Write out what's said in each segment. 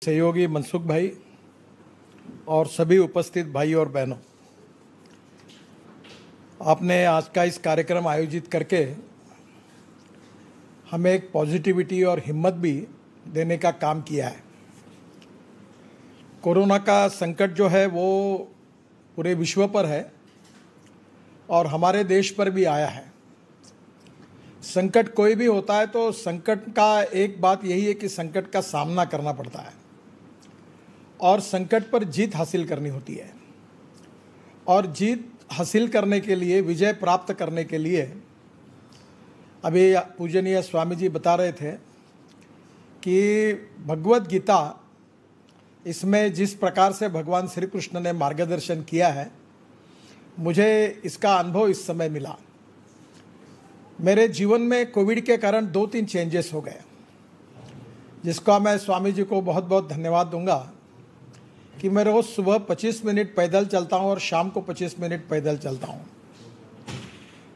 सहयोगी मनसुख भाई और सभी उपस्थित भाई और बहनों, आपने आज का इस कार्यक्रम आयोजित करके हमें एक पॉजिटिविटी और हिम्मत भी देने का काम किया है। कोरोना का संकट जो है वो पूरे विश्व पर है और हमारे देश पर भी आया है। संकट कोई भी होता है तो संकट का एक बात यही है कि संकट का सामना करना पड़ता है और संकट पर जीत हासिल करनी होती है। और जीत हासिल करने के लिए, विजय प्राप्त करने के लिए, अभी पूजनीय स्वामी जी बता रहे थे कि भगवत गीता, इसमें जिस प्रकार से भगवान श्री कृष्ण ने मार्गदर्शन किया है, मुझे इसका अनुभव इस समय मिला। मेरे जीवन में कोविड के कारण 2-3 चेंजेस हो गए, जिसका मैं स्वामी जी को बहुत बहुत धन्यवाद दूंगा कि मैं रोज़ सुबह 25 मिनट पैदल चलता हूं और शाम को 25 मिनट पैदल चलता हूं।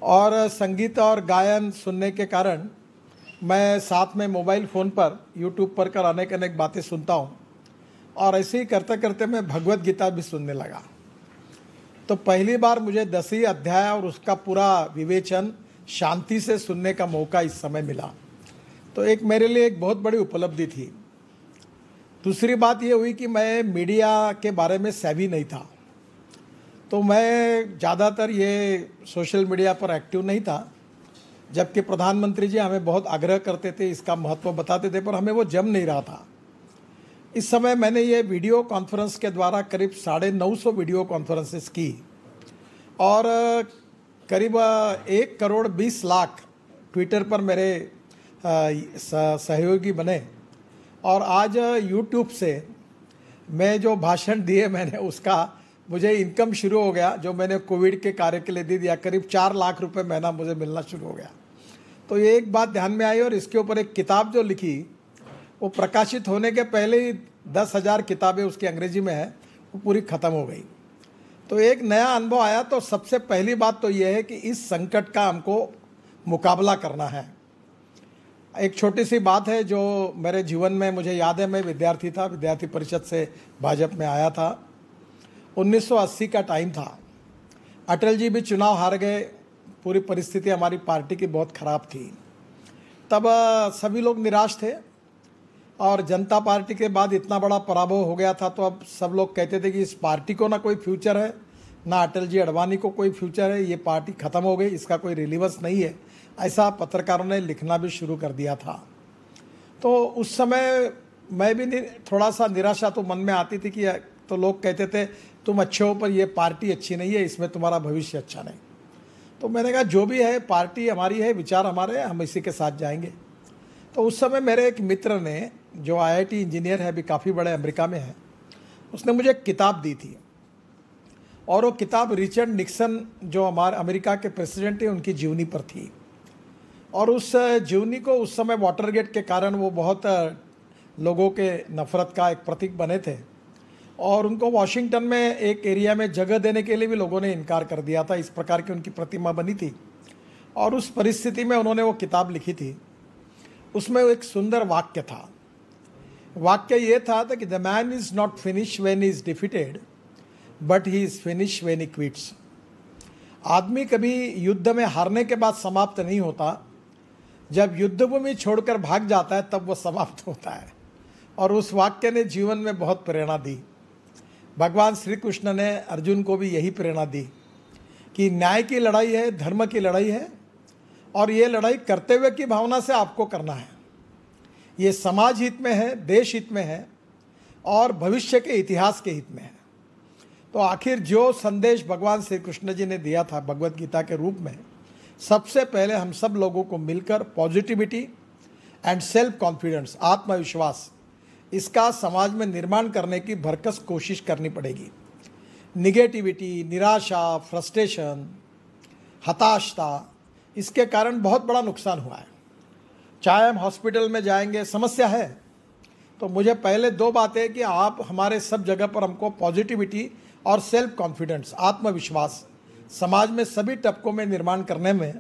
और संगीत और गायन सुनने के कारण मैं साथ में मोबाइल फ़ोन पर यूट्यूब पर कर अनेक अनेक बातें सुनता हूं और ऐसे ही करते करते मैं भगवत गीता भी सुनने लगा। तो पहली बार मुझे 10वीं अध्याय और उसका पूरा विवेचन शांति से सुनने का मौका इस समय मिला। तो एक मेरे लिए एक बहुत बड़ी उपलब्धि थी। दूसरी बात ये हुई कि मैं मीडिया के बारे में savvy नहीं था, तो मैं ज़्यादातर ये सोशल मीडिया पर एक्टिव नहीं था, जबकि प्रधानमंत्री जी हमें बहुत आग्रह करते थे, इसका महत्व बताते थे, पर हमें वो जम नहीं रहा था। इस समय मैंने ये वीडियो कॉन्फ्रेंस के द्वारा करीब 950 वीडियो कॉन्फ्रेंसेस की और करीब 1,20,00,000 ट्विटर पर मेरे सहयोगी बने। और आज यूट्यूब से मैं जो भाषण दिए मैंने, उसका मुझे इनकम शुरू हो गया, जो मैंने कोविड के कार्य के लिए दे दिया। करीब 4 लाख रुपए महीना मुझे मिलना शुरू हो गया। तो ये एक बात ध्यान में आई। और इसके ऊपर एक किताब जो लिखी, वो प्रकाशित होने के पहले ही 10,000 किताबें उसकी अंग्रेजी में है, वो पूरी ख़त्म हो गई। तो एक नया अनुभव आया। तो सबसे पहली बात तो ये है कि इस संकट का हमको मुकाबला करना है। एक छोटी सी बात है जो मेरे जीवन में मुझे याद है। मैं विद्यार्थी था, विद्यार्थी परिषद से भाजपा में आया था। 1980 का टाइम था। अटल जी भी चुनाव हार गए। पूरी परिस्थिति हमारी पार्टी की बहुत ख़राब थी। तब सभी लोग निराश थे और जनता पार्टी के बाद इतना बड़ा पराभव हो गया था। तो अब सब लोग कहते थे कि इस पार्टी को ना कोई फ्यूचर है, ना अटल जी अडवाणी को कोई फ्यूचर है, ये पार्टी ख़त्म हो गई, इसका कोई रिलीवेंस नहीं है। ऐसा पत्रकारों ने लिखना भी शुरू कर दिया था। तो उस समय मैं भी थोड़ा सा निराशा तो मन में आती थी कि तो लोग कहते थे तुम अच्छे हो पर ये पार्टी अच्छी नहीं है, इसमें तुम्हारा भविष्य अच्छा नहीं। तो मैंने कहा जो भी है, पार्टी हमारी है, विचार हमारे हैं, हम इसी के साथ जाएंगे। तो उस समय मेरे एक मित्र ने, जो IIT इंजीनियर है, अभी काफ़ी बड़े अमेरिका में है, उसने मुझे एक किताब दी थी। और वो किताब रिचर्ड निक्सन, जो हमारे अमेरिका के प्रेसिडेंट हैं, उनकी जीवनी पर थी। और उस जीवनी को उस समय वाटरगेट के कारण वो बहुत लोगों के नफ़रत का एक प्रतीक बने थे और उनको वॉशिंगटन में एक एरिया में जगह देने के लिए भी लोगों ने इनकार कर दिया था। इस प्रकार की उनकी प्रतिमा बनी थी और उस परिस्थिति में उन्होंने वो किताब लिखी थी। उसमें एक सुंदर वाक्य था। वाक्य ये था कि the man is not finish when he is defeated, but he is finish when he quits. आदमी कभी युद्ध में हारने के बाद समाप्त नहीं होता, जब युद्धभूमि छोड़कर भाग जाता है तब वो समाप्त होता है। और उस वाक्य ने जीवन में बहुत प्रेरणा दी। भगवान श्री कृष्ण ने अर्जुन को भी यही प्रेरणा दी कि न्याय की लड़ाई है, धर्म की लड़ाई है और ये लड़ाई कर्तव्य की भावना से आपको करना है। ये समाज हित में है, देश हित में है और भविष्य के इतिहास के हित में है। तो आखिर जो संदेश भगवान श्री कृष्ण जी ने दिया था भगवत गीता के रूप में, सबसे पहले हम सब लोगों को मिलकर पॉजिटिविटी एंड सेल्फ कॉन्फिडेंस, आत्मविश्वास, इसका समाज में निर्माण करने की भरकस कोशिश करनी पड़ेगी। निगेटिविटी, निराशा, फ्रस्ट्रेशन, हताशता, इसके कारण बहुत बड़ा नुकसान हुआ है। चाहे हम हॉस्पिटल में जाएंगे, समस्या है। तो मुझे पहले 2 बातें कि आप हमारे सब जगह पर हमको पॉजिटिविटी और सेल्फ कॉन्फिडेंस, आत्मविश्वास, समाज में सभी तबकों में निर्माण करने में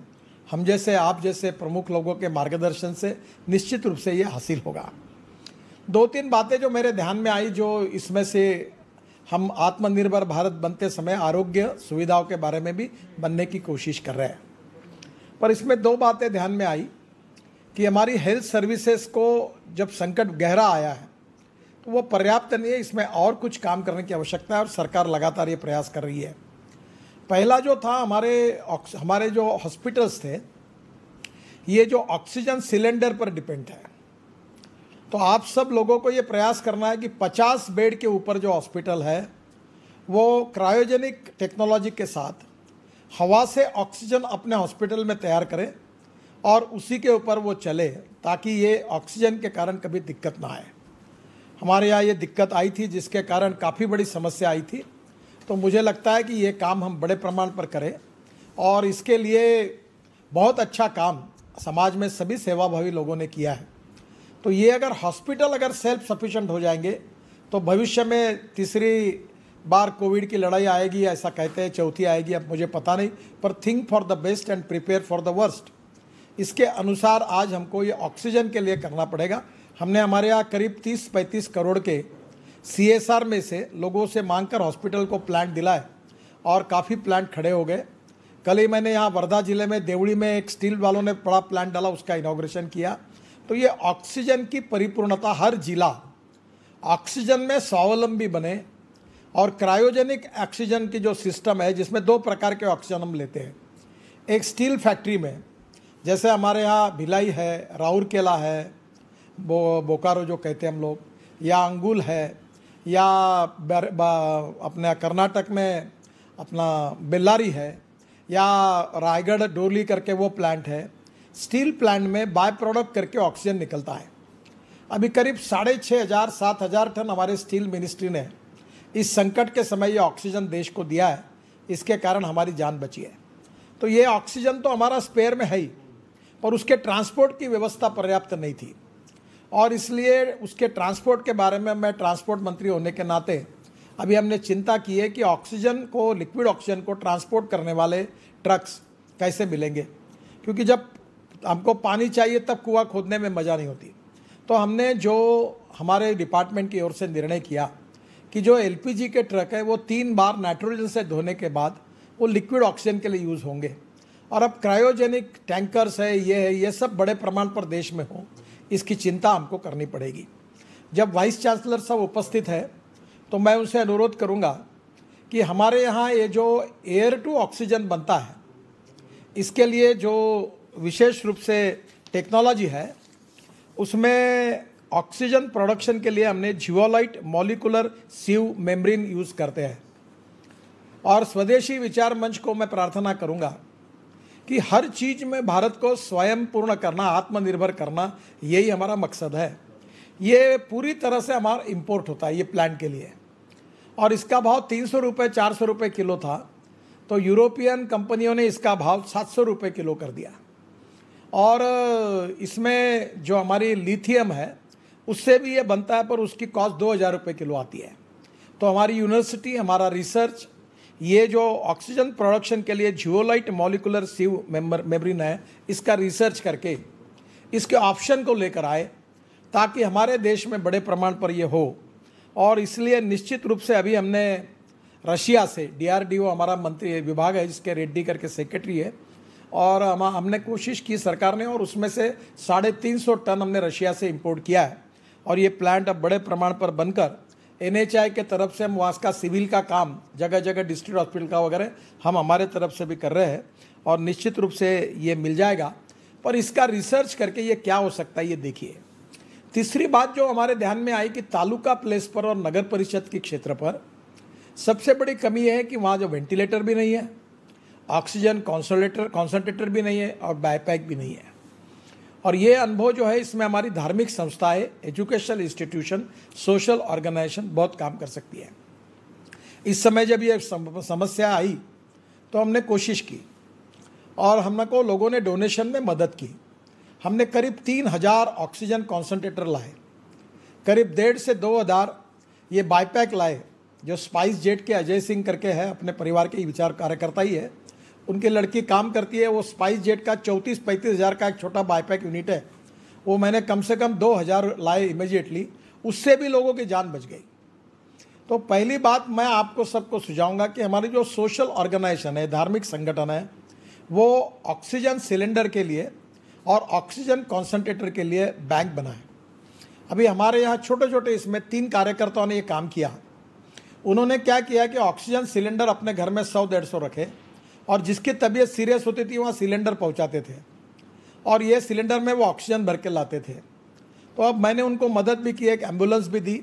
हम जैसे, आप जैसे प्रमुख लोगों के मार्गदर्शन से निश्चित रूप से ये हासिल होगा। दो तीन बातें जो मेरे ध्यान में आई, जो इसमें से हम आत्मनिर्भर भारत बनते समय आरोग्य सुविधाओं के बारे में भी बनने की कोशिश कर रहे हैं, पर इसमें दो बातें ध्यान में आई कि हमारी हेल्थ सर्विसेज को जब संकट गहरा आया है तो वो पर्याप्त नहीं है, इसमें और कुछ काम करने की आवश्यकता है और सरकार लगातार ये प्रयास कर रही है। पहला जो था, हमारे जो हॉस्पिटल्स थे ये जो ऑक्सीजन सिलेंडर पर डिपेंड है, तो आप सब लोगों को ये प्रयास करना है कि 50 बेड के ऊपर जो हॉस्पिटल है वो क्रायोजेनिक टेक्नोलॉजी के साथ हवा से ऑक्सीजन अपने हॉस्पिटल में तैयार करें और उसी के ऊपर वो चले, ताकि ये ऑक्सीजन के कारण कभी दिक्कत ना आए। हमारे यहाँ ये दिक्कत आई थी जिसके कारण काफ़ी बड़ी समस्या आई थी, तो मुझे लगता है कि ये काम हम बड़े प्रमाण पर करें और इसके लिए बहुत अच्छा काम समाज में सभी सेवाभावी लोगों ने किया है। तो ये अगर हॉस्पिटल अगर सेल्फ सफिशिएंट हो जाएंगे तो भविष्य में तीसरी बार कोविड की लड़ाई आएगी ऐसा कहते हैं, चौथी आएगी, अब मुझे पता नहीं, पर think for the best and prepare for the worst. इसके अनुसार आज हमको ये ऑक्सीजन के लिए करना पड़ेगा। हमने हमारे यहाँ करीब 30-35 करोड़ के CSR में से लोगों से मांगकर हॉस्पिटल को प्लांट दिलाए और काफ़ी प्लांट खड़े हो गए। कल ही मैंने यहाँ वर्धा जिले में देवड़ी में एक स्टील वालों ने बड़ा प्लांट डाला, उसका इनॉग्रेशन किया। तो ये ऑक्सीजन की परिपूर्णता, हर जिला ऑक्सीजन में स्वावलंबी बने और क्रायोजेनिक ऑक्सीजन की जो सिस्टम है जिसमें 2 प्रकार के ऑक्सीजन हम लेते हैं। एक स्टील फैक्ट्री में, जैसे हमारे यहाँ भिलाई है, राउरकेला है, बोकारो जो कहते हैं हम लोग, या अंगुल है, या अपने कर्नाटक में अपना बेल्लारी है, या रायगढ़ डोली करके वो प्लांट है। स्टील प्लांट में बाय प्रोडक्ट करके ऑक्सीजन निकलता है। अभी करीब 6,500-7,000 टन हमारे स्टील मिनिस्ट्री ने इस संकट के समय ये ऑक्सीजन देश को दिया है, इसके कारण हमारी जान बची है। तो ये ऑक्सीजन तो हमारा स्पेयर में है ही, पर उसके ट्रांसपोर्ट की व्यवस्था पर्याप्त नहीं थी और इसलिए उसके ट्रांसपोर्ट के बारे में मैं ट्रांसपोर्ट मंत्री होने के नाते अभी हमने चिंता की है कि ऑक्सीजन को, लिक्विड ऑक्सीजन को ट्रांसपोर्ट करने वाले ट्रक्स कैसे मिलेंगे, क्योंकि जब हमको पानी चाहिए तब कुआं खोदने में मज़ा नहीं होती। तो हमने जो हमारे डिपार्टमेंट की ओर से निर्णय किया कि जो LPG के ट्रक है वो 3 बार नाइट्रोजन से धोने के बाद वो लिक्विड ऑक्सीजन के लिए यूज़ होंगे और अब क्रायोजेनिक टैंकर्स है, ये सब बड़े प्रमाण पर देश में हो, इसकी चिंता हमको करनी पड़ेगी। जब वाइस चांसलर साहब उपस्थित है तो मैं उनसे अनुरोध करूंगा कि हमारे यहाँ ये जो एयर टू ऑक्सीजन बनता है, इसके लिए जो विशेष रूप से टेक्नोलॉजी है, उसमें ऑक्सीजन प्रोडक्शन के लिए हमने जियोलाइट मॉलिकुलर सीव मेम्ब्रेन यूज़ करते हैं। और स्वदेशी विचार मंच को मैं प्रार्थना करूंगा कि हर चीज़ में भारत को स्वयं पूर्ण करना, आत्मनिर्भर करना, यही हमारा मकसद है। ये पूरी तरह से हमारा इंपोर्ट होता है ये प्लांट के लिए, और इसका भाव 300 रुपये 400 रुपये किलो था, तो यूरोपियन कंपनियों ने इसका भाव 700 रुपये किलो कर दिया। और इसमें जो हमारी लिथियम है उससे भी ये बनता है, पर उसकी कॉस्ट 2000 रुपये किलो आती है। तो हमारी यूनिवर्सिटी, हमारा रिसर्च, ये जो ऑक्सीजन प्रोडक्शन के लिए जियोलाइट मॉलिकुलर सीव मेम्ब्रेन है, इसका रिसर्च करके इसके ऑप्शन को लेकर आए ताकि हमारे देश में बड़े प्रमाण पर ये हो। और इसलिए निश्चित रूप से अभी हमने रशिया से, DRDO हमारा मंत्री विभाग है जिसके रेड्डी करके सेक्रेटरी है, और हमने कोशिश की सरकार ने, और उसमें से 350 टन हमने रशिया से इंपोर्ट किया है। और ये प्लांट अब बड़े प्रमाण पर बनकर NHI के तरफ से हम वहाँ का सिविल का काम, जगह जगह डिस्ट्रिक्ट हॉस्पिटल का वगैरह हम हमारे तरफ से भी कर रहे हैं, और निश्चित रूप से ये मिल जाएगा। पर इसका रिसर्च करके ये क्या हो सकता है ये देखिए। तीसरी बात जो हमारे ध्यान में आई कि तालुका प्लेस पर और नगर परिषद के क्षेत्र पर सबसे बड़ी कमी है कि वहाँ जो वेंटिलेटर भी नहीं है, ऑक्सीजन कॉन्सनट्रेटर भी नहीं है और बायपैक भी नहीं है। और ये अनुभव जो है इसमें हमारी धार्मिक संस्थाएं, एजुकेशनल इंस्टीट्यूशन, सोशल ऑर्गेनाइजेशन बहुत काम कर सकती है। इस समय जब ये समस्या आई तो हमने कोशिश की और हमको लोगों ने डोनेशन में मदद की। हमने करीब 3000 ऑक्सीजन कॉन्सनट्रेटर लाए, करीब 1.5 से 2000 ये बायपैक लाए, जो स्पाइस जेट के अजय सिंह करके है, अपने परिवार के विचार कार्यकर्ता ही है, उनकी लड़की काम करती है। वो स्पाइस जेट का 34-35 हज़ार का एक छोटा बायपैक यूनिट है, वो मैंने कम से कम 2000 लाए इमीडिएटली, उससे भी लोगों की जान बच गई। तो पहली बात मैं आपको सबको सुझाऊंगा कि हमारी जो सोशल ऑर्गेनाइजेशन है, धार्मिक संगठन है, वो ऑक्सीजन सिलेंडर के लिए और ऑक्सीजन कॉन्सेंट्रेटर के लिए बैंक बनाए। अभी हमारे यहाँ छोटे छोटे इसमें 3 कार्यकर्ताओं ने ये काम किया। उन्होंने क्या किया कि ऑक्सीजन सिलेंडर अपने घर में 100-150 रखे और जिसकी तबीयत सीरियस होती थी वहाँ सिलेंडर पहुँचाते थे और ये सिलेंडर में वो ऑक्सीजन भर के लाते थे। तो अब मैंने उनको मदद भी की, एक एम्बुलेंस भी दी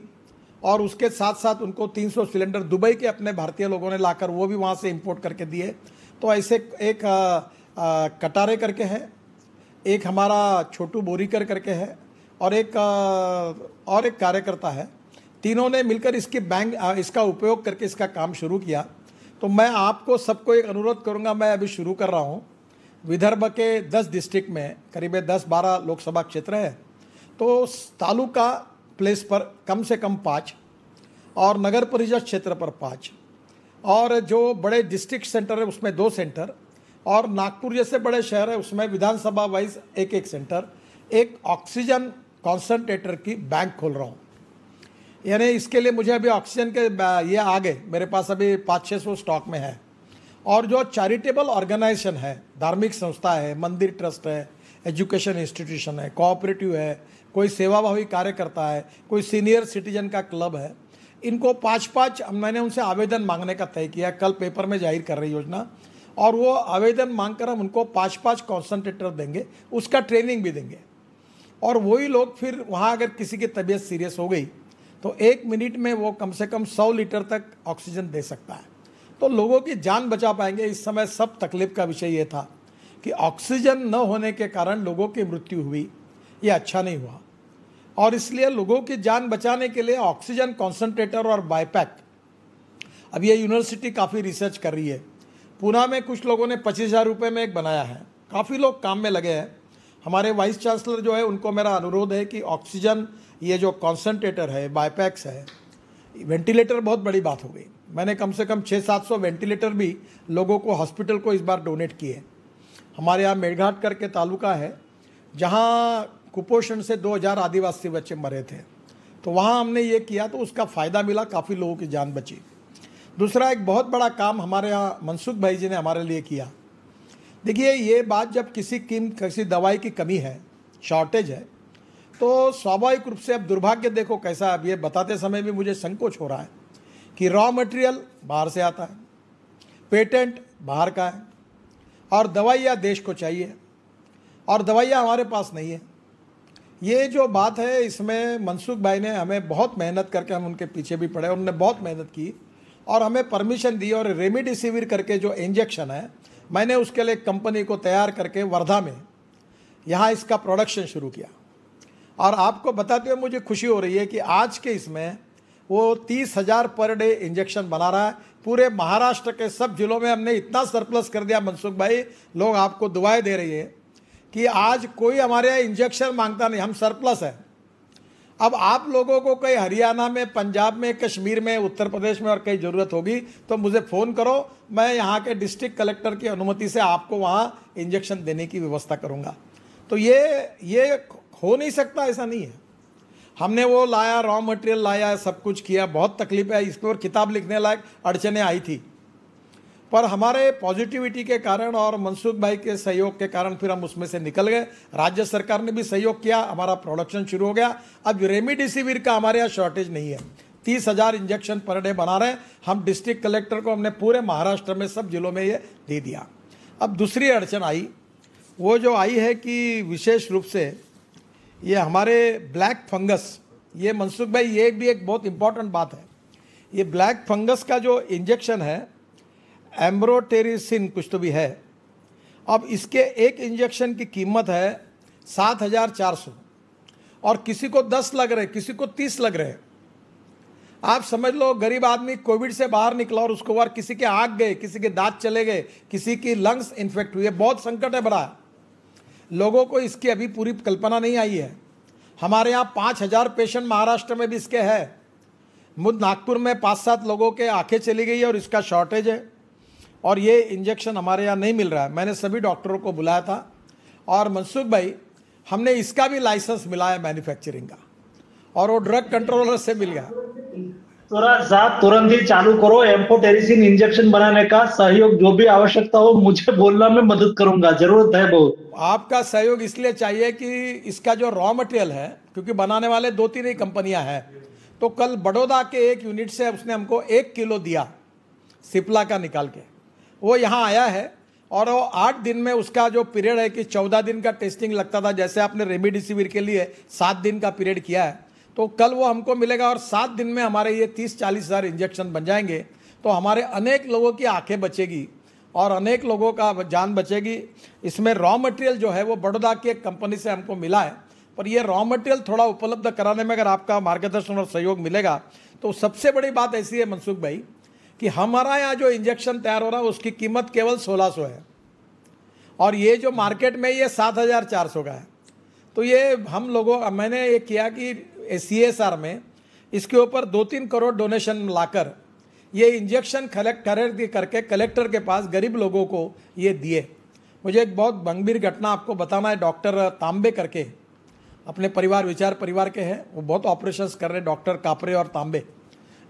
और उसके साथ साथ उनको 300 सिलेंडर दुबई के अपने भारतीय लोगों ने लाकर वो भी वहाँ से इंपोर्ट करके दिए। तो ऐसे एक कटारे करके है, एक हमारा छोटू बोरीकर करके है और एक कार्यकर्ता है। तीनों ने मिलकर इसका उपयोग करके इसका काम शुरू किया। तो मैं आपको सबको एक अनुरोध करूंगा, मैं अभी शुरू कर रहा हूं। विदर्भ के 10 डिस्ट्रिक्ट में करीब 10-12 लोकसभा क्षेत्र है, तो तालुका प्लेस पर कम से कम 5 और नगर परिषद क्षेत्र पर 5 और जो बड़े डिस्ट्रिक्ट सेंटर है उसमें 2 सेंटर और नागपुर जैसे बड़े शहर है उसमें विधानसभा वाइज एक सेंटर, एक ऑक्सीजन कॉन्सेंट्रेटर की बैंक खोल रहा हूँ। यानी इसके लिए मुझे अभी ऑक्सीजन के ये आ गए, मेरे पास अभी 500-600 स्टॉक में है। और जो चैरिटेबल ऑर्गेनाइजेशन है, धार्मिक संस्था है, मंदिर ट्रस्ट है, एजुकेशन इंस्टीट्यूशन है, कोऑपरेटिव है, कोई सेवाभावी कार्य करता है, कोई सीनियर सिटीजन का क्लब है, इनको 5-5 मैंने उनसे आवेदन मांगने का तय किया। कल पेपर में जाहिर कर रही योजना, और वो आवेदन मांगकर हम उनको 5-5 कॉन्सेंट्रेटर देंगे, उसका ट्रेनिंग भी देंगे। और वही लोग फिर वहाँ अगर किसी की तबीयत सीरियस हो गई तो 1 मिनट में वो कम से कम 100 लीटर तक ऑक्सीजन दे सकता है, तो लोगों की जान बचा पाएंगे। इस समय सब तकलीफ का विषय ये था कि ऑक्सीजन न होने के कारण लोगों की मृत्यु हुई, ये अच्छा नहीं हुआ। और इसलिए लोगों की जान बचाने के लिए ऑक्सीजन कॉन्सेंट्रेटर और बाईपैक, अब ये यूनिवर्सिटी काफ़ी रिसर्च कर रही है। पूना में कुछ लोगों ने 25,000 रुपये में एक बनाया है, काफ़ी लोग काम में लगे हैं। हमारे वाइस चांसलर जो है उनको मेरा अनुरोध है कि ऑक्सीजन ये जो कॉन्सेंट्रेटर है, बाईपैक्स है, वेंटिलेटर बहुत बड़ी बात हो गई। मैंने कम से कम 600-700 वेंटिलेटर भी लोगों को, हॉस्पिटल को इस बार डोनेट किए। हमारे यहाँ मेड़घाट करके तालुका है जहाँ कुपोषण से 2000 आदिवासी बच्चे मरे थे, तो वहाँ हमने ये किया तो उसका फ़ायदा मिला, काफ़ी लोगों की जान बची। दूसरा एक बहुत बड़ा काम हमारे यहाँ मनसुख भाई जी ने हमारे लिए किया। देखिए, ये बात जब किसी दवाई की कमी है, शॉर्टेज है, तो स्वाभाविक रूप से, अब दुर्भाग्य देखो कैसा, अब ये बताते समय भी मुझे संकोच हो रहा है कि रॉ मटेरियल बाहर से आता है, पेटेंट बाहर का है और दवाइयाँ देश को चाहिए और दवाइयाँ हमारे पास नहीं है। ये जो बात है, इसमें मनसुख भाई ने हमें बहुत मेहनत करके, हम उनके पीछे भी पड़े, उन्होंने बहुत मेहनत की और हमें परमिशन दी। और रेमडेसिविर करके जो इंजेक्शन है, मैंने उसके लिए कंपनी को तैयार करके वर्धा में यहाँ इसका प्रोडक्शन शुरू किया। और आपको बताते हुए मुझे खुशी हो रही है कि आज के इसमें वो 30,000 पर डे इंजेक्शन बना रहा है। पूरे महाराष्ट्र के सब जिलों में हमने इतना सरप्लस कर दिया मनसुख भाई, लोग आपको दुआएं दे रही है कि आज कोई हमारे यहाँ इंजेक्शन मांगता नहीं, हम सरप्लस है। अब आप लोगों को कहीं हरियाणा में, पंजाब में, कश्मीर में, उत्तर प्रदेश में और कहीं ज़रूरत होगी तो मुझे फ़ोन करो, मैं यहाँ के डिस्ट्रिक्ट कलेक्टर की अनुमति से आपको वहाँ इंजेक्शन देने की व्यवस्था करूँगा। तो ये हो नहीं सकता, ऐसा नहीं है। हमने वो लाया, रॉ मटेरियल लाया, सब कुछ किया, बहुत तकलीफ है, इस पर किताब लिखने लायक अड़चने आई थी, पर हमारे पॉजिटिविटी के कारण और मनसुख भाई के सहयोग के कारण फिर हम उसमें से निकल गए। राज्य सरकार ने भी सहयोग किया, हमारा प्रोडक्शन शुरू हो गया। अब रेमडेसिविर का हमारे यहाँ शॉर्टेज नहीं है, 30,000 इंजेक्शन पर डे बना रहे हैं हम। डिस्ट्रिक्ट कलेक्टर को हमने पूरे महाराष्ट्र में सब जिलों में ये दे दिया। अब दूसरी अड़चन आई, वो जो आई है कि विशेष रूप से ये हमारे ब्लैक फंगस, ये मनसुख भाई ये भी एक बहुत इंपॉर्टेंट बात है। ये ब्लैक फंगस का जो इंजेक्शन है, एम्ब्रोटेरिसिन कुछ तो भी है, अब इसके एक इंजेक्शन की कीमत है 7,400 और किसी को 10 लग रहे, किसी को 30 लग रहे। आप समझ लो, गरीब आदमी कोविड से बाहर निकला और उसको बार किसी के आँख गए, किसी के दांत चले गए, किसी की लंग्स इन्फेक्ट हुई है, बहुत संकट है बड़ा। लोगों को इसकी अभी पूरी कल्पना नहीं आई है। हमारे यहाँ 5,000 पेशेंट महाराष्ट्र में भी इसके है। नागपुर में 5-7 लोगों के आंखें चली गई और इसका शॉर्टेज है और ये इंजेक्शन हमारे यहाँ नहीं मिल रहा है। मैंने सभी डॉक्टरों को बुलाया था और मनसुख भाई, हमने इसका भी लाइसेंस मिला है मैन्युफैक्चरिंग का, और वो ड्रग कंट्रोलर से मिल गया। साहब तुरंत ही चालू करो एम्फोटेरिसिन इंजेक्शन बनाने का। सहयोग जो भी आवश्यकता हो मुझे बोलना, मैं मदद करूंगा, जरूरत है बहुत। आपका सहयोग इसलिए चाहिए कि इसका जो रॉ मटेरियल है, क्योंकि बनाने वाले 2-3 ही कंपनियां हैं, तो कल बड़ौदा के एक यूनिट से उसने हमको 1 किलो दिया सिप्ला का निकाल के, वो यहाँ आया है। और वो 8 दिन में उसका जो पीरियड है कि 14 दिन का टेस्टिंग लगता था, जैसे आपने रेमडेसिविर के लिए 7 दिन का पीरियड किया है, तो कल वो हमको मिलेगा और 7 दिन में हमारे ये 30-40 हज़ार इंजेक्शन बन जाएंगे। तो हमारे अनेक लोगों की आंखें बचेगी और अनेक लोगों का जान बचेगी। इसमें रॉ मटेरियल जो है वो बड़ौदा की एक कंपनी से हमको मिला है, पर ये रॉ मटेरियल थोड़ा उपलब्ध कराने में अगर आपका मार्गदर्शन और सहयोग मिलेगा तो सबसे बड़ी बात ऐसी है मनसुख भाई कि हमारा यहाँ जो इंजेक्शन तैयार हो रहा है उसकी कीमत केवल 1600 है और ये जो मार्केट में ये 7400 का है। तो ये हम लोगों, मैंने ये किया कि CSR में इसके ऊपर 2-3 करोड़ डोनेशन लाकर ये इंजेक्शन खरीद करके कलेक्टर के पास गरीब लोगों को ये दिए। मुझे एक बहुत गंभीर घटना आपको बताना है। डॉक्टर तांबे करके अपने विचार परिवार के हैं, वो बहुत ऑपरेशंस कर रहे हैं, डॉक्टर कापरे और तांबे,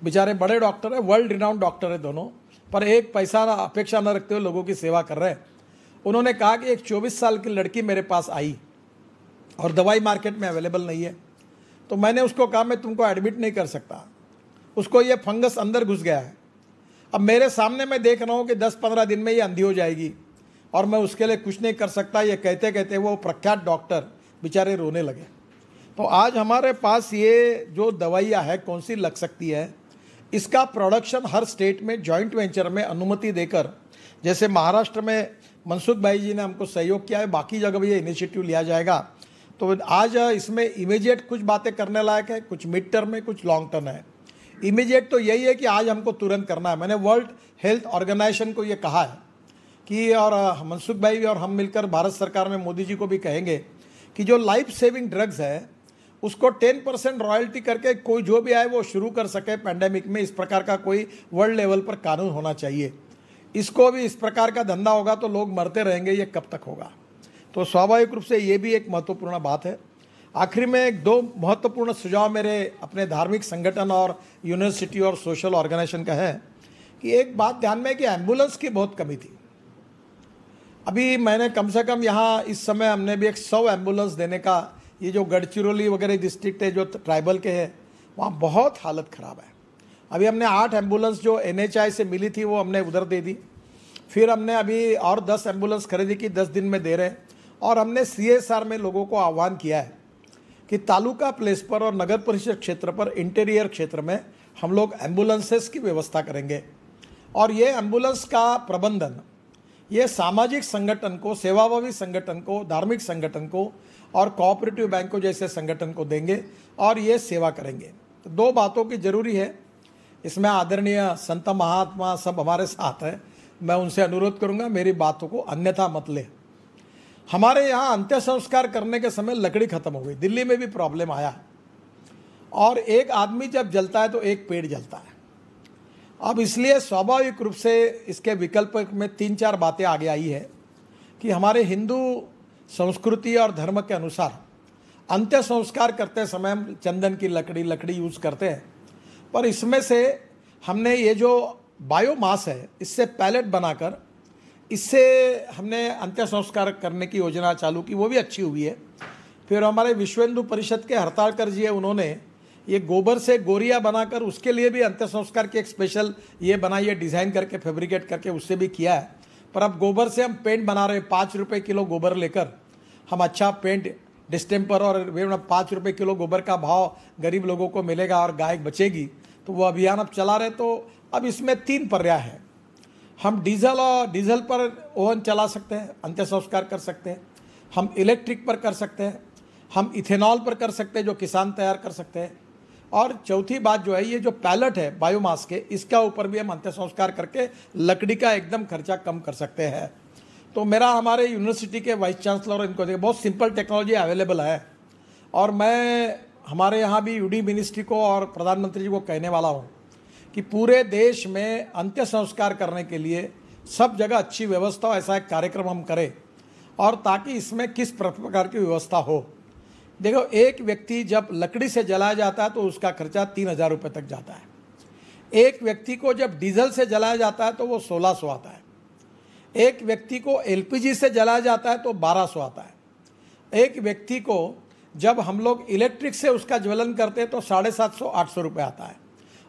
बेचारे बड़े डॉक्टर है, वर्ल्ड रिनाउंड डॉक्टर है दोनों, पर एक पैसा अपेक्षा न रखते हुए लोगों की सेवा कर रहे हैं। उन्होंने कहा कि एक 24 साल की लड़की मेरे पास आई और दवाई मार्केट में अवेलेबल नहीं है, तो मैंने उसको कहा मैं तुमको एडमिट नहीं कर सकता, उसको ये फंगस अंदर घुस गया है। अब मेरे सामने मैं देख रहा हूँ कि 10-15 दिन में ये अंधी हो जाएगी और मैं उसके लिए कुछ नहीं कर सकता। ये कहते कहते वो प्रख्यात डॉक्टर बेचारे रोने लगे। तो आज हमारे पास ये जो दवाइयाँ है कौन सी लग सकती है, इसका प्रोडक्शन हर स्टेट में जॉइंट वेंचर में अनुमति देकर, जैसे महाराष्ट्र में मनसुख भाई जी ने हमको सहयोग किया है, बाकी जगह भी ये इनिशिएटिव लिया जाएगा। तो आज इसमें इमीडिएट कुछ बातें करने लायक है, कुछ मिड टर्म में, कुछ लॉन्ग टर्म है। इमीडिएट तो यही है कि आज हमको तुरंत करना है। मैंने वर्ल्ड हेल्थ ऑर्गेनाइजेशन को ये कहा है कि, और मनसुख भाई और हम मिलकर भारत सरकार में मोदी जी को भी कहेंगे कि जो लाइफ सेविंग ड्रग्स है उसको 10% रॉयल्टी करके कोई जो भी आए वो शुरू कर सके पैंडेमिक में। इस प्रकार का कोई वर्ल्ड लेवल पर कानून होना चाहिए। इसको भी इस प्रकार का धंधा होगा तो लोग मरते रहेंगे, ये कब तक होगा। तो स्वाभाविक रूप से ये भी एक महत्वपूर्ण बात है। आखिर में एक 2 महत्वपूर्ण सुझाव मेरे अपने धार्मिक संगठन और यूनिवर्सिटी और सोशल ऑर्गेनाइजेशन का है कि एक बात ध्यान में है कि एम्बुलेंस की बहुत कमी थी। अभी मैंने कम से कम यहाँ इस समय हमने भी एक 100 एम्बुलेंस देने का, ये जो गढ़चिरौली वगैरह डिस्ट्रिक्ट है जो ट्राइबल के हैं वहाँ बहुत हालत ख़राब है। अभी हमने 8 एम्बुलेंस जो NHI से मिली थी वो हमने उधर दे दी। फिर हमने अभी और 10 एम्बुलेंस खरीदी की, 10 दिन में दे रहे हैं। और हमने CSR में लोगों को आह्वान किया है कि तालुका प्लेस पर और नगर परिषद क्षेत्र पर, इंटीरियर क्षेत्र में हम लोग एम्बुलेंसेस की व्यवस्था करेंगे। और ये एम्बुलेंस का प्रबंधन ये सामाजिक संगठन को, सेवाभावी संगठन को, धार्मिक संगठन को और कोऑपरेटिव बैंक को जैसे संगठन को देंगे और ये सेवा करेंगे। तो 2 बातों की जरूरी है इसमें। आदरणीय संत महात्मा सब हमारे साथ हैं, मैं उनसे अनुरोध करूंगा मेरी बातों को अन्यथा मत ले। हमारे यहाँ अंत्य संस्कार करने के समय लकड़ी खत्म हो गई, दिल्ली में भी प्रॉब्लम आया और एक आदमी जब जलता है तो एक पेड़ जलता है। अब इसलिए स्वाभाविक रूप से इसके विकल्प में 3-4 बातें आगे आई है कि हमारे हिंदू संस्कृति और धर्म के अनुसार अंत्य संस्कार करते समय हम चंदन की लकड़ी यूज़ करते हैं, पर इसमें से हमने ये जो बायोमास है इससे पैलेट बनाकर इससे हमने अंत्य संस्कार करने की योजना चालू की, वो भी अच्छी हुई है। फिर हमारे विश्व हिंदू परिषद के हड़तालकर जी है, उन्होंने ये गोबर से गोरिया बनाकर उसके लिए भी अंत्य संस्कार की एक स्पेशल ये बनाई है, डिज़ाइन करके फैब्रिकेट करके, उससे भी किया है। पर अब गोबर से हम पेंट बना रहे हैं, 5 रुपये किलो गोबर लेकर हम अच्छा पेंट डिस्टेम्पर, और 5 रुपये किलो गोबर का भाव गरीब लोगों को मिलेगा और गाय बचेगी। तो वो अभियान अब चला रहे। तो अब इसमें 3 पर्याय है। हम डीजल पर ओवन चला सकते हैं, अंत्य संस्कार कर सकते हैं, हम इलेक्ट्रिक पर कर सकते हैं, हम इथेनॉल पर कर सकते हैं जो किसान तैयार कर सकते हैं, और चौथी बात जो है ये जो पैलेट है बायोमास के, इसका ऊपर भी हम अंत्य संस्कार करके लकड़ी का एकदम खर्चा कम कर सकते हैं। तो मेरा हमारे यूनिवर्सिटी के वाइस चांसलर इनको देखिए, बहुत सिंपल टेक्नोलॉजी अवेलेबल है। और मैं हमारे यहाँ भी UD मिनिस्ट्री को और प्रधानमंत्री जी को कहने वाला हूँ कि पूरे देश में अंत्य संस्कार करने के लिए सब जगह अच्छी व्यवस्था हो, ऐसा एक कार्यक्रम हम करें। और ताकि इसमें किस प्रकार की व्यवस्था हो, देखो, एक व्यक्ति जब लकड़ी से जलाया जाता है तो उसका खर्चा 3,000 रुपये तक जाता है। एक व्यक्ति को जब डीजल से जलाया जाता है तो वो 1,600 आता है। एक व्यक्ति को एलपीजी से जलाया जाता है तो 1,200 आता है। एक व्यक्ति को जब हम लोग इलेक्ट्रिक से उसका ज्वलन करते हैं तो 750-800 रुपये आता है।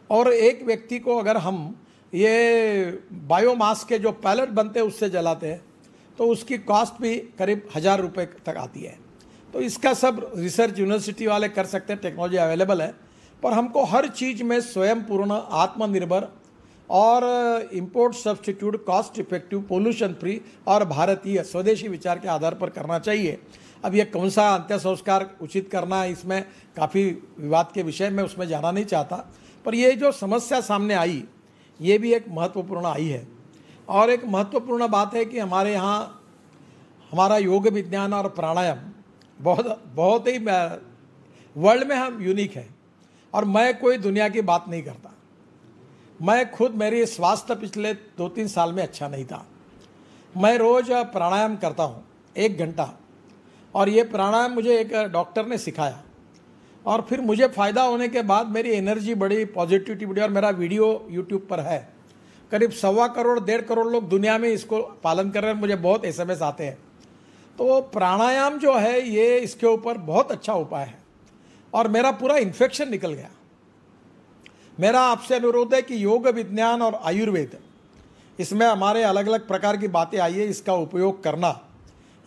और एक व्यक्ति को अगर हम ये बायोमास के जो पैलेट बनते हैं उससे जलाते हैं तो उसकी कॉस्ट भी करीब 1,000 रुपये तक आती है। तो इसका सब रिसर्च यूनिवर्सिटी वाले कर सकते हैं, टेक्नोलॉजी अवेलेबल है। पर हमको हर चीज़ में स्वयं पूर्ण, आत्मनिर्भर और import substitute, cost effective, pollution free और भारतीय स्वदेशी विचार के आधार पर करना चाहिए। अब ये कौन सा अंत्य संस्कार उचित करना है, इसमें काफ़ी विवाद के विषय में, उसमें जाना नहीं चाहता। पर ये जो समस्या सामने आई, ये भी एक महत्वपूर्ण आई है। और एक महत्वपूर्ण बात है कि हमारे यहाँ हमारा योग विज्ञान और प्राणायाम बहुत ही वर्ल्ड में हम यूनिक है। और मैं कोई दुनिया की बात नहीं करता। मैं खुद, मेरी स्वास्थ्य पिछले 2-3 साल में अच्छा नहीं था। मैं रोज़ प्राणायाम करता हूँ 1 घंटा, और ये प्राणायाम मुझे एक डॉक्टर ने सिखाया। और फिर मुझे फ़ायदा होने के बाद मेरी एनर्जी बढ़ी, पॉजिटिविटी बढ़ी। और मेरा वीडियो यूट्यूब पर है, करीब 1.25 करोड़ 1.5 करोड़ लोग दुनिया में इसको पालन कर रहे हैं। मुझे बहुत SMS आते हैं। तो प्राणायाम जो है ये इसके ऊपर बहुत अच्छा उपाय है। और मेरा पूरा इन्फेक्शन निकल गया। मेरा आपसे अनुरोध है कि योग विज्ञान और आयुर्वेद, इसमें हमारे अलग अलग प्रकार की बातें आई है, इसका उपयोग करना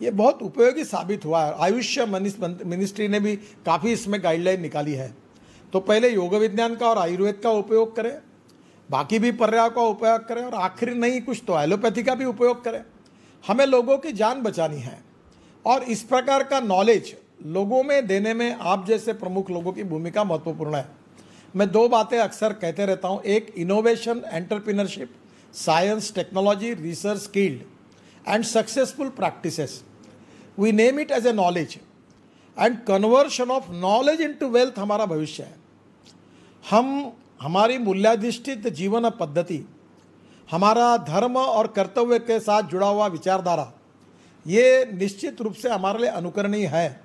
ये बहुत उपयोगी साबित हुआ है। आयुष मिनिस्ट्री ने भी काफ़ी इसमें गाइडलाइन निकाली है। तो पहले योग विज्ञान का और आयुर्वेद का उपयोग करें, बाकी भी पर्यायों का उपयोग करें, और आखिर नहीं कुछ तो एलोपैथी का भी उपयोग करें। हमें लोगों की जान बचानी है, और इस प्रकार का नॉलेज लोगों में देने में आप जैसे प्रमुख लोगों की भूमिका महत्वपूर्ण है। मैं 2 बातें अक्सर कहते रहता हूँ, एक innovation, entrepreneurship, science, technology, research, skilled and successful practices, we name it as a knowledge and conversion of knowledge into wealth हमारा भविष्य है। हमारी मूल्याधिष्ठित जीवन पद्धति, हमारा धर्म और कर्तव्य के साथ जुड़ा हुआ विचारधारा, ये निश्चित रूप से हमारे लिए अनुकरणीय है।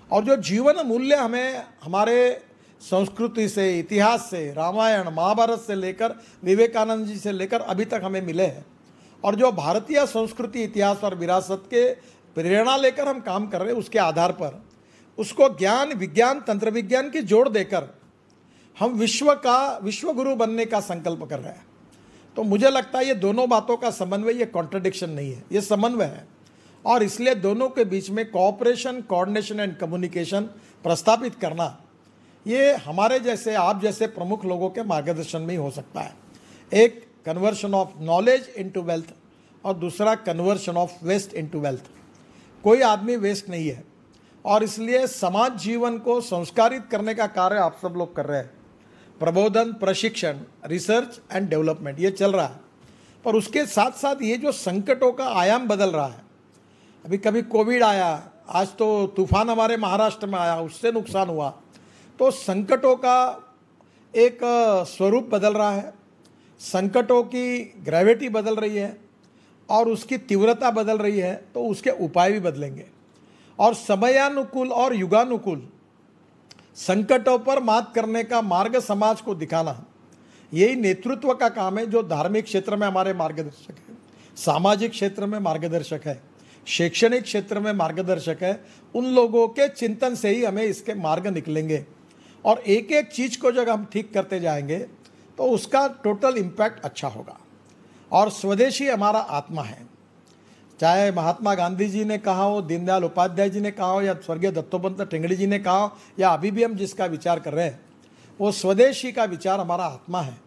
और जो जीवन मूल्य हमें हमारे संस्कृति से, इतिहास से, रामायण महाभारत से लेकर विवेकानंद जी से लेकर अभी तक हमें मिले हैं, और जो भारतीय संस्कृति, इतिहास और विरासत के प्रेरणा लेकर हम काम कर रहे हैं, उसके आधार पर उसको ज्ञान, विज्ञान, तंत्र विज्ञान की जोड़ देकर हम विश्व गुरु बनने का संकल्प कर रहे हैं। तो मुझे लगता है ये दोनों बातों का समन्वय, ये कॉन्ट्रडिक्शन नहीं है, ये समन्वय है। और इसलिए दोनों के बीच में कोऑपरेशन, कोऑर्डिनेशन एंड कम्युनिकेशन प्रस्तापित करना, ये हमारे जैसे, आप जैसे प्रमुख लोगों के मार्गदर्शन में ही हो सकता है। एक conversion of knowledge into wealth, और दूसरा conversion of waste into wealth. कोई आदमी वेस्ट नहीं है, और इसलिए समाज जीवन को संस्कारित करने का कार्य आप सब लोग कर रहे हैं। प्रबोधन, प्रशिक्षण, रिसर्च एंड डेवलपमेंट ये चल रहा है। पर उसके साथ साथ ये जो संकटों का आयाम बदल रहा है, अभी कभी कोविड आया, आज तो तूफान हमारे महाराष्ट्र में आया, उससे नुकसान हुआ। तो संकटों का एक स्वरूप बदल रहा है, संकटों की ग्रेविटी बदल रही है, और उसकी तीव्रता बदल रही है। तो उसके उपाय भी बदलेंगे, और समयानुकूल और युगानुकूल संकटों पर मात करने का मार्ग समाज को दिखाना, यही नेतृत्व का काम है, जो धार्मिक क्षेत्र में हमारे मार्गदर्शक है, सामाजिक क्षेत्र में मार्गदर्शक है, शैक्षणिक क्षेत्र में मार्गदर्शक है। उन लोगों के चिंतन से ही हमें इसके मार्ग निकलेंगे। और एक एक चीज़ को जब हम ठीक करते जाएंगे तो उसका टोटल इम्पैक्ट अच्छा होगा। और स्वदेशी हमारा आत्मा है, चाहे महात्मा गांधी जी ने कहा हो, दीनदयाल उपाध्याय जी ने कहा हो, या स्वर्गीय दत्तोपंत ठेंगड़ी जी ने कहा हो, या अभी भी हम जिसका विचार कर रहे हैं, वो स्वदेशी का विचार हमारा आत्मा है।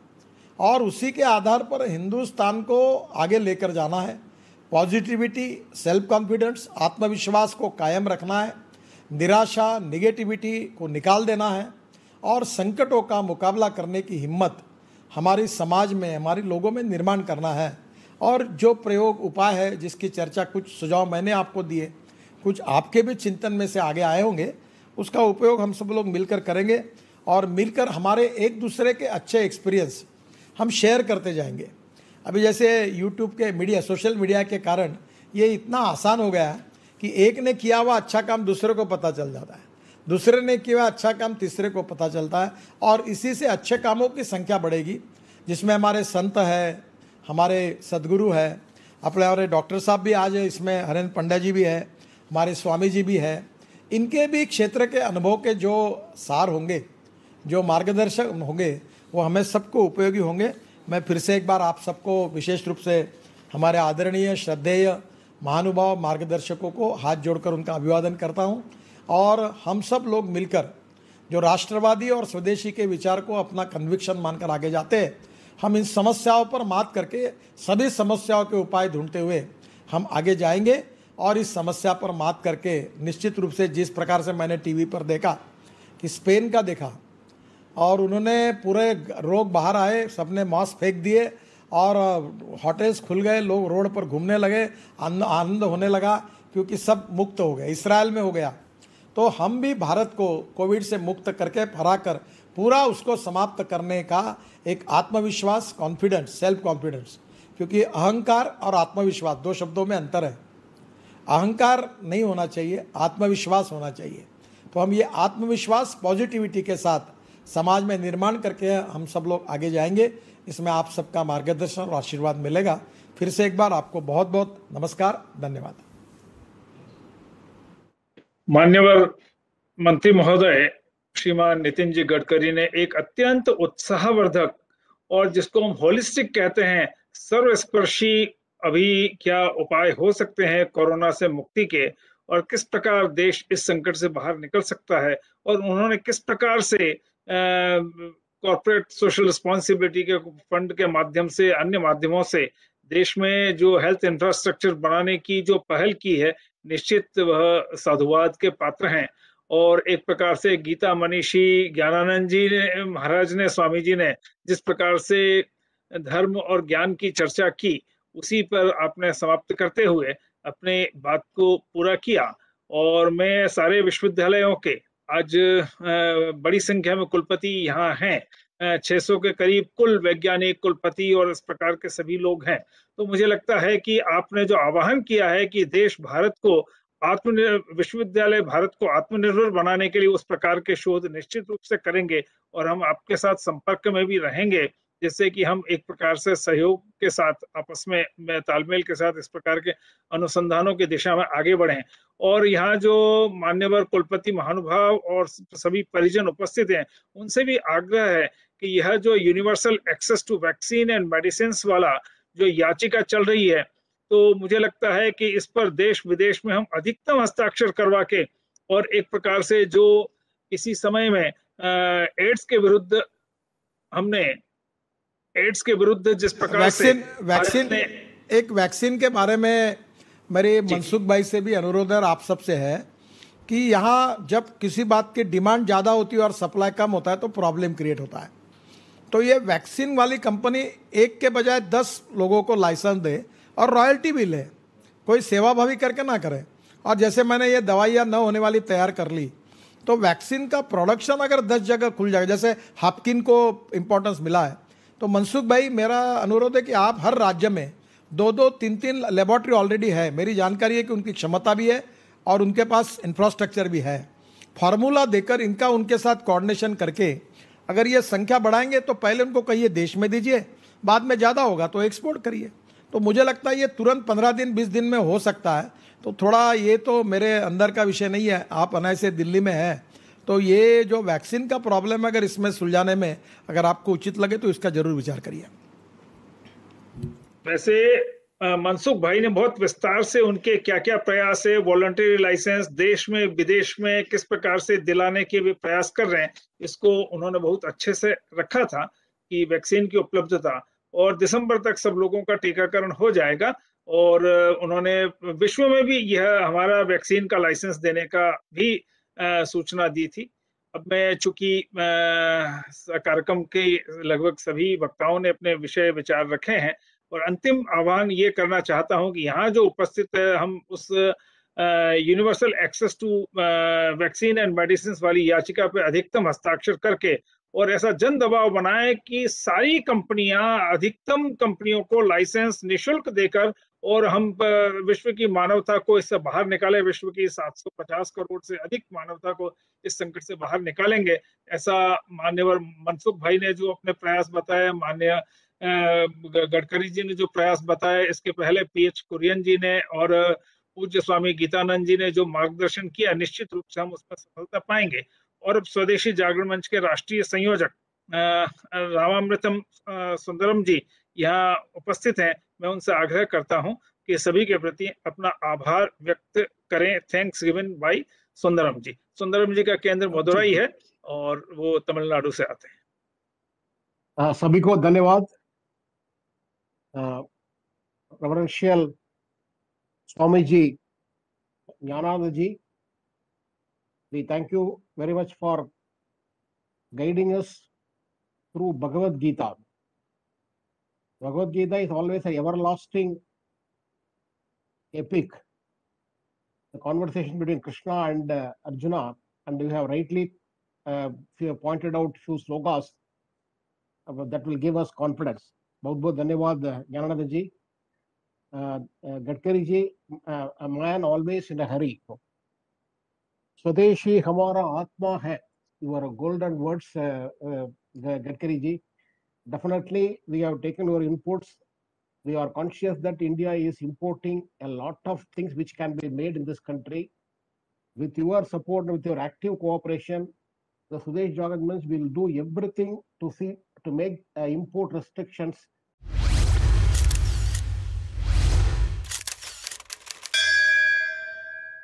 और उसी के आधार पर हिंदुस्तान को आगे लेकर जाना है। पॉजिटिविटी, सेल्फ कॉन्फिडेंस, आत्मविश्वास को कायम रखना है, निराशा, निगेटिविटी को निकाल देना है, और संकटों का मुकाबला करने की हिम्मत हमारी समाज में, हमारे लोगों में निर्माण करना है। और जो प्रयोग उपाय है, जिसकी चर्चा, कुछ सुझाव मैंने आपको दिए, कुछ आपके भी चिंतन में से आगे आए होंगे, उसका उपयोग हम सब लोग मिलकर करेंगे। और मिलकर हमारे एक दूसरे के अच्छे एक्सपीरियंस हम शेयर करते जाएंगे। अभी जैसे यूट्यूब के मीडिया, सोशल मीडिया के कारण ये इतना आसान हो गया है कि एक ने किया हुआ अच्छा काम दूसरे को पता चल जाता है। दूसरे ने किया अच्छा काम तीसरे को पता चलता है, और इसी से अच्छे कामों की संख्या बढ़ेगी, जिसमें हमारे संत है, हमारे सदगुरु है, अपने हमारे डॉक्टर साहब भी आज इसमें, हरेंद्र पंड्या जी भी है, हमारे स्वामी जी भी है। इनके भी क्षेत्र के अनुभव के जो सार होंगे, जो मार्गदर्शक होंगे, वो हमें सबको उपयोगी होंगे। मैं फिर से एक बार आप सबको विशेष रूप से हमारे आदरणीय श्रद्धेय महानुभाव मार्गदर्शकों को हाथ जोड़कर उनका अभिवादन करता हूं, और हम सब लोग मिलकर जो राष्ट्रवादी और स्वदेशी के विचार को अपना कन्विक्शन मानकर आगे जाते हैं, हम इन समस्याओं पर मात करके सभी समस्याओं के उपाय ढूंढते हुए हम आगे जाएंगे। और इस समस्या पर मात करके निश्चित रूप से जिस प्रकार से मैंने टीवी पर देखा कि स्पेन का देखा, और उन्होंने पूरे रोग बाहर आए, सबने मास्क फेंक दिए और होटल्स खुल गए, लोग रोड पर घूमने लगे, आनंद होने लगा क्योंकि सब मुक्त हो गए। इसराइल में हो गया, तो हम भी भारत को कोविड से मुक्त करके हराकर पूरा उसको समाप्त करने का एक आत्मविश्वास, कॉन्फिडेंस, सेल्फ कॉन्फिडेंस, क्योंकि अहंकार और आत्मविश्वास दो शब्दों में अंतर है। अहंकार नहीं होना चाहिए, आत्मविश्वास होना चाहिए। तो हम ये आत्मविश्वास, पॉजिटिविटी के साथ समाज में निर्माण करके हम सब लोग आगे जाएंगे। इसमें आप सबका मार्गदर्शन और आशीर्वाद मिलेगा। फिर से एक बार आपको बहुत बहुत नमस्कार, धन्यवाद। मान्यवर मंत्री महोदय श्रीमान नितिन जी गडकरी ने एक अत्यंत उत्साहवर्धक और जिसको हम होलिस्टिक कहते हैं, सर्वस्पर्शी अभी क्या उपाय हो सकते हैं कोरोना से मुक्ति के, और किस प्रकार देश इस संकट से बाहर निकल सकता है, और उन्होंने किस प्रकार से कॉर्पोरेट सोशल रिस्पॉन्सिबिलिटी के फंड के माध्यम से, अन्य माध्यमों से देश में जो हेल्थ इंफ्रास्ट्रक्चर बनाने की जो पहल की है, निश्चित वह साधुवाद के पात्र हैं। और एक प्रकार से गीता मनीषी ज्ञानानंद जी ने, महाराज ने, स्वामी जी ने जिस प्रकार से धर्म और ज्ञान की चर्चा की, उसी पर आपने समाप्त करते हुए अपने बात को पूरा किया। और मैं सारे विश्वविद्यालयों के आज बड़ी संख्या में कुलपति यहाँ हैं, 600 के करीब कुल वैज्ञानिक कुलपति और इस प्रकार के सभी लोग हैं। तो मुझे लगता है कि आपने जो आह्वान किया है कि देश भारत को विश्वविद्यालय भारत को आत्मनिर्भर बनाने के लिए उस प्रकार के शोध निश्चित रूप से करेंगे, और हम आपके साथ संपर्क में भी रहेंगे, जिससे कि हम एक प्रकार से सहयोग के साथ आपस में तालमेल के साथ इस प्रकार के अनुसंधानों की दिशा में आगे बढ़ें। और यहाँ जो मान्यवर कुलपति महानुभाव और सभी परिजन उपस्थित हैं, उनसे भी आग्रह है कि यह जो universal access to vaccine and medicine वाला जो याचिका चल रही है, तो मुझे लगता है कि इस पर देश विदेश में हम अधिकतम हस्ताक्षर करवा के, और एक प्रकार से जो इसी समय में एड्स के विरुद्ध हमने एड्स के विरुद्ध जिस प्रकार से वैक्सीन एक वैक्सीन के बारे में मेरे मनसुख भाई से भी अनुरोध है, आप सबसे है कि यहाँ जब किसी बात की डिमांड ज़्यादा होती है और सप्लाई कम होता है तो प्रॉब्लम क्रिएट होता है। तो ये वैक्सीन वाली कंपनी एक के बजाय 10 लोगों को लाइसेंस दे और रॉयल्टी भी ले, कोई सेवाभावी करके ना करे। और जैसे मैंने ये दवाइयाँ न होने वाली तैयार कर ली, तो वैक्सीन का प्रोडक्शन अगर 10 जगह खुल जाएगा, जैसे हापकिन को इम्पोर्टेंस मिला है, तो मनसुख भाई मेरा अनुरोध है कि आप हर राज्य में 2-2, 3-3 लेबोरेटरी ऑलरेडी है। मेरी जानकारी है कि उनकी क्षमता भी है और उनके पास इंफ्रास्ट्रक्चर भी है। फार्मूला देकर इनका उनके साथ कोऑर्डिनेशन करके अगर ये संख्या बढ़ाएंगे तो पहले उनको कहिए देश में दीजिए, बाद में ज़्यादा होगा तो एक्सपोर्ट करिए। तो मुझे लगता है ये तुरंत 15 दिन 20 दिन में हो सकता है। तो थोड़ा ये तो मेरे अंदर का विषय नहीं है, आप अनायसे दिल्ली में है, तो ये जो वैक्सीन का प्रॉब्लम है अगर इसमें सुलझाने में अगर आपको उचित लगे तो इसका जरूर विचार करिए। वैसे मनसुख भाई ने बहुत विस्तार से उनके क्या क्या प्रयास है, वॉलंटरी लाइसेंस देश में विदेश में किस प्रकार से दिलाने के भी प्रयास कर रहे हैं, इसको उन्होंने बहुत अच्छे से रखा था कि वैक्सीन की उपलब्धता, और दिसंबर तक सब लोगों का टीकाकरण हो जाएगा। और उन्होंने विश्व में भी यह हमारा वैक्सीन का लाइसेंस देने का भी सूचना दी थी। अब मैं चूंकि कार्यक्रम के लगभग सभी वक्ताओं ने अपने विषय विचार रखे हैं, और अंतिम आह्वान ये करना चाहता हूं कि यहाँ जो उपस्थित है, हम उस universal access to vaccine and medicine वाली याचिका पे अधिकतम हस्ताक्षर करके और ऐसा जन दबाव बनाए कि सारी कंपनियां, अधिकतम कंपनियों को लाइसेंस निशुल्क देकर और हम विश्व की मानवता को इससे बाहर निकाले, विश्व की 750 करोड़ से अधिक मानवता को इस संकट से बाहर निकालेंगे, ऐसा माननीय मनसुख भाई ने जो अपने प्रयास बताए, माननीय गडकरी जी ने जो प्रयास बताए, इसके पहले पीएच कुरियन जी ने और पूज्य स्वामी गीतानंद जी ने जो मार्गदर्शन किया, निश्चित रूप से हम उसमें सफलता पाएंगे। और अब स्वदेशी जागरण मंच के राष्ट्रीय संयोजक रामामृतम सुंदरम जी यहाँ उपस्थित हैं। मैं उनसे आग्रह करता हूं कि सभी के प्रति अपना आभार व्यक्त करें। थैंक्स गिवन बाय सुंदरम जी। सुंदरम जी का केंद्र मदुरई है और वो तमिलनाडु से आते हैं। सभी को धन्यवाद। Reverential Swami ji, Gyanananda ji, we thank you very much for guiding us through Bhagavad Gita. Bhagavad Gita is always an everlasting epic, the conversation between Krishna and Arjuna, and you have rightly pointed out few slokas that will give us confidence. बहुत बहुत धन्यवाद ज्ञानानंद जी। Gadkari ji, a man always in a hurry. स्वदेशी हमारा आत्मा है, your golden words, Gadkari ji. Definitely, we have taken your inputs. We are conscious that India is importing a lot of things which can be made in this country. With your support, with your active cooperation, the Swadeshi Jagannath will do everything to make import restrictions